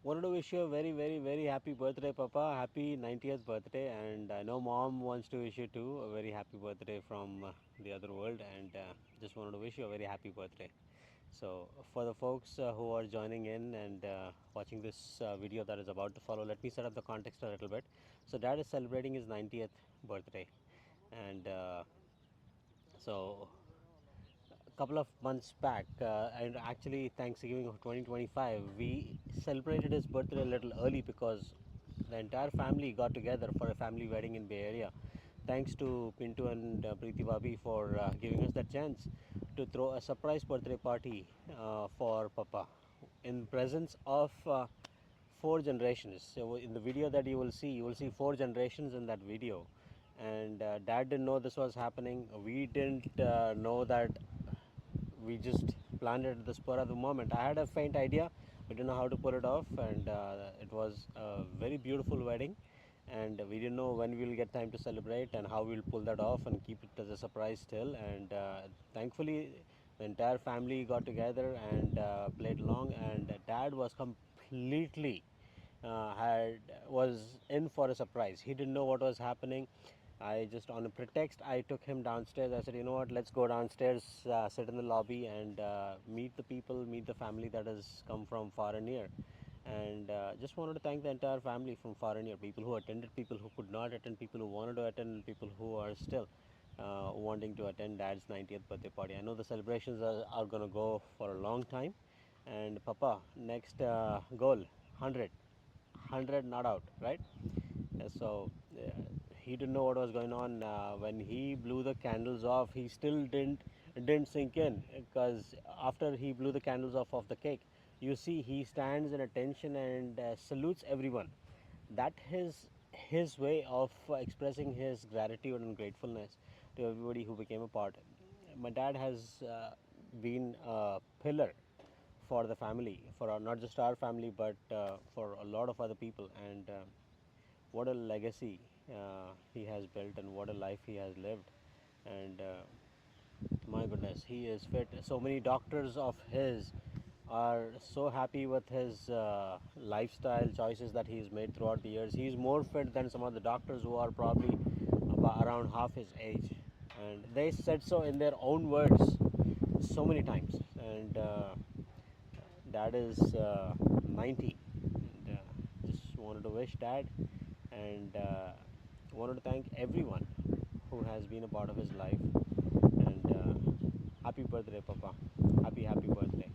Wanted to wish you a very, very, very happy birthday, Papa. Happy 90th birthday. And I know Mom wants to wish you too a very happy birthday from the other world. And just wanted to wish you a very happy birthday. So, for the folks who are joining in and watching this video that is about to follow, let me set up the context a little bit. So, Dad is celebrating his 90th birthday. And so a couple of months back, and actually Thanksgiving of 2025, we celebrated his birthday a little early because the entire family got together for a family wedding in Bay Area. Thanks to Pintu and Preeti Babi for giving us that chance to throw a surprise birthday party for Papa in presence of four generations. So in the video that you will see four generations in that video. And Dad didn't know this was happening. We didn't know that. We just planned it at the spur of the moment. I had a faint idea, we didn't know how to pull it off, and it was a very beautiful wedding. And we didn't know when we'll get time to celebrate and how we'll pull that off and keep it as a surprise still. And thankfully, the entire family got together and played along. And Dad was completely had was in for a surprise. He didn't know what was happening. I just, on a pretext, I took him downstairs. I said, you know what, let's go downstairs, sit in the lobby, and meet the people, meet the family that has come from far and near. And just wanted to thank the entire family from far and near, people who attended, people who could not attend, people who wanted to attend, and people who are still wanting to attend Dad's 90th birthday party. I know the celebrations are going to go for a long time. And Papa, next goal, 100. 100 not out, right? So he didn't know what was going on. When he blew the candles off, he still didn't sink in, because after he blew the candles off of the cake, you see he stands in attention and salutes everyone. That is his way of expressing his gratitude and gratefulness to everybody who became a part. My dad has been a pillar for the family, for not just our family, but for a lot of other people. And what a legacy he has built, and what a life he has lived. And my goodness, he is fit. So many doctors of his are so happy with his lifestyle choices that he's made throughout the years. He's more fit than some of the doctors who are probably about around half his age, and they said so in their own words so many times. And Dad is 90. And, just wanted to wish Dad, and wanted to thank everyone who has been a part of his life. And happy birthday, Papa. Happy birthday.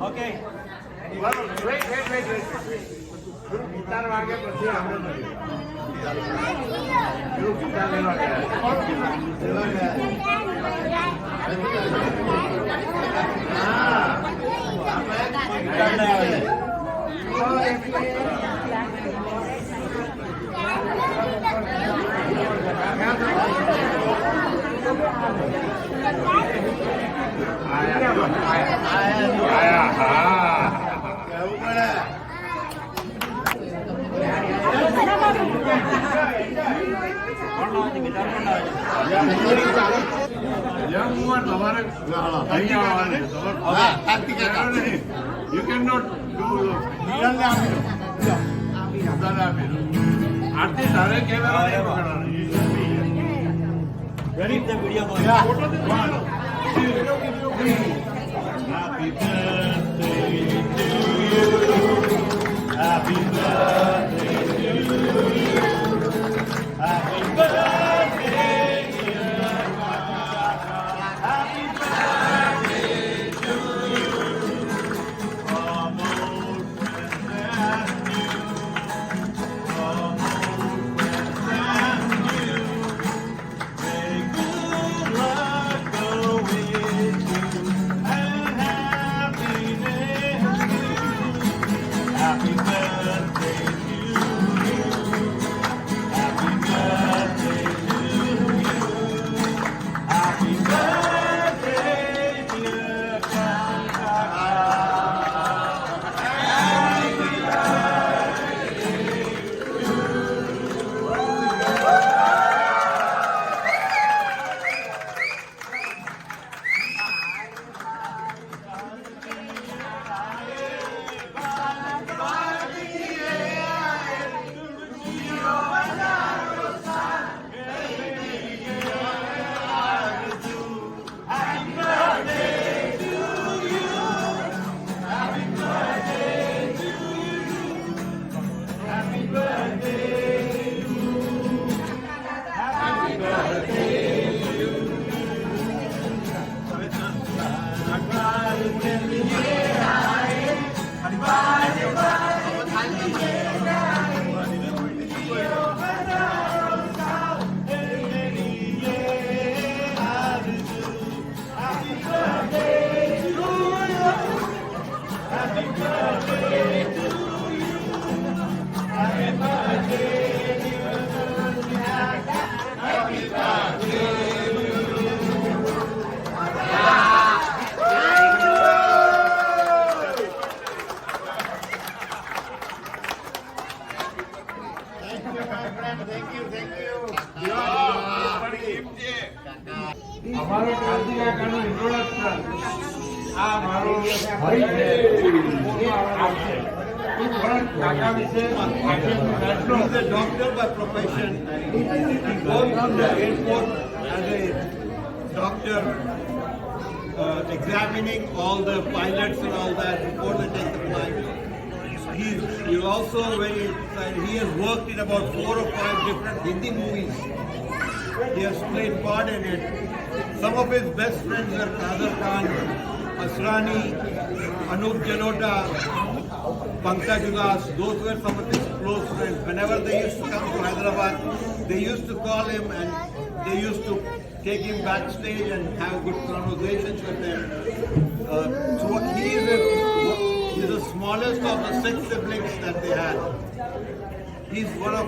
Okay. Wait. Guitar વાગે પછી આપણે મળીએ. પેલું guitar લેવા આયા હા કેવું પડે You cannot do આરતી તારે કેમેરા નહીં પકડવાનો. Ready the video going. Happy birthday to you. Happy birthday to you. Happy birthday, dear Papa. Happy birthday to you. From old friends and new. From old friends and new. May good અમારો ક્રાંતિ કાકાનું introduction આ મારો ભાઈ છે આપશે કાકા વિશે He's a doctor by profession. He worked on the airport as a doctor, examining all the pilots and all that before they take the flight. He's also very excited. He has worked in about 4 or 5 different Hindi movies. He has played part in it. Some of his best friends are Kader Khan, Asrani, Anup Jalota, Pankaj Udas. Those were some of his close friends. Whenever they used to come to Hyderabad, they used to call him and they used to take him backstage and have good conversations with him. So he's the smallest of the 6 siblings that they had. He's one of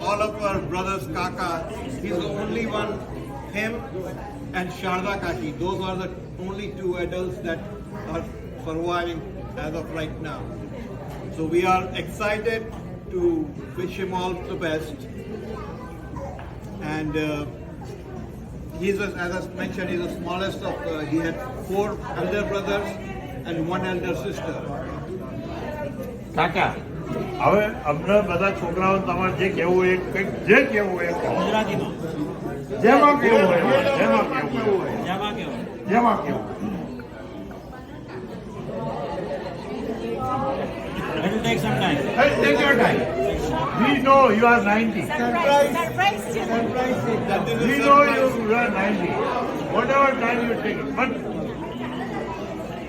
all of our brothers, Kaka. He's the only one, him and Sharda Kaki. Those are the only 2 adults that are surviving as of right now. So we are excited to wish him all the best. And as I mentioned, he's the smallest of, he had 4 elder brothers and 1 elder sister. કાકા હવે અમને બધા છોકરાઓ તમારે જે કહેવું હોય કંઈક જે કહેવું હોય ગુજરાતીમાં જેમાં કહેવું હોય જેમાં કહેવું હોય જેમાં કેવું જેમાં કહેવું It will take some time. Hey, take your time. We know you are 90. Surprise that is We a know surprise. you are 90. Whatever time you take it. But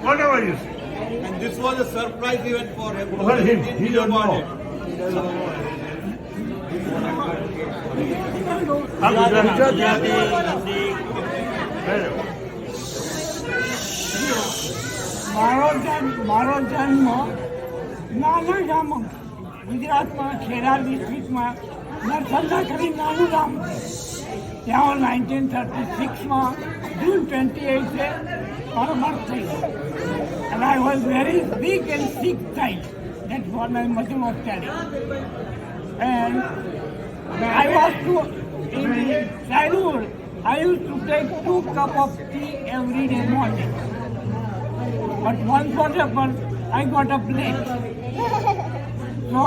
whatever you say. And this was a surprise event for him. For him, he didn't don't about know. it. Gujarati Hindi Very well. મારો જન્મ નાના ગામ ગુજરાતમાં ખેડા ડિસ્ટ્રિક્ટમાં નરસંદા કરી નાનું ગામ છે ત્યાં 1936માં જૂન 28 મારો બર્થ થઈ ગયો and I was very big and sick child. That's what my mother was telling. And I was to, in childhood, I used to take 2 cups of tea every day morning. But once what happened, I got a plague. So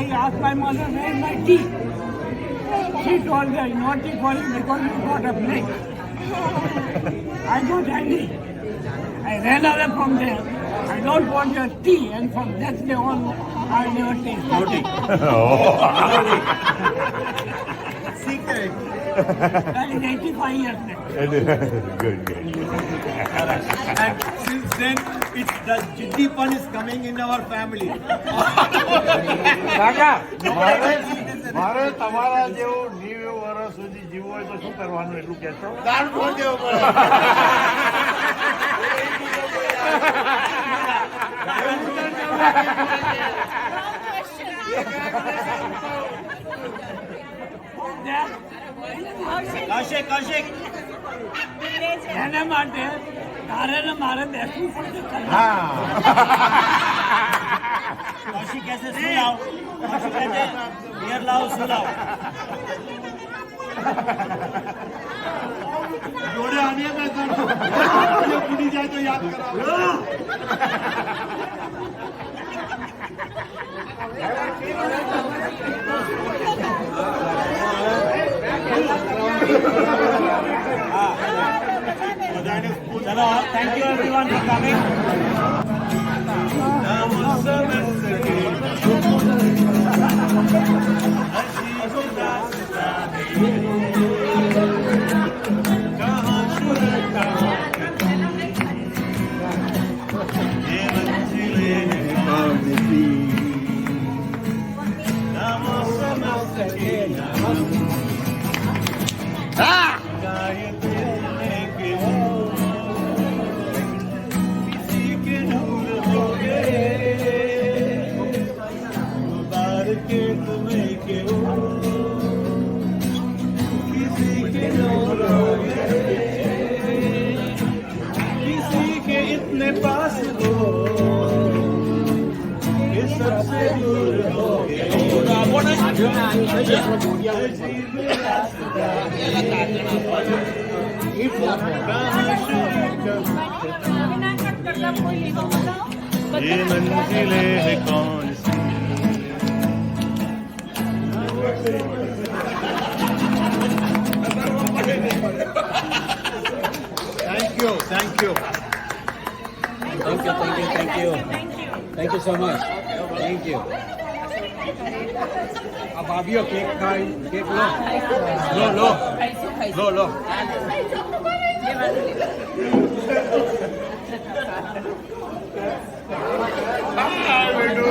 I asked my mother, where is my tea? She told me, not tea for you because you got a plague. I got angry. I ran away from there. I don't want your tea, and from that day on, I never tasted tea. Secret. That is 85 years now. Good, good. And since then, it's the Jiddi fun is coming in our family. કાકા મારે તમારા જેવું 90 વર્ષ સુધી જીવવું હોય તો શું કરવાનું એટલું કહેશો દાન કોણ દેવું પડે? કૌશિક એના માટે તારે ને મારે બેસવું પડશે. હા કૌશિક कैसे सुलाओ कौशिक कहते बियर लाओ सुलाओ જોડે આવીએ ને તો ભૂલી જાય તો યાદ કરાવો. चलो thank you everyone for coming सबसे दूर हो गए ये मंजिलें है कौन सी Thank you. Thank you. Thank you so much. Thank you. अब आबियो केक लो. बेटू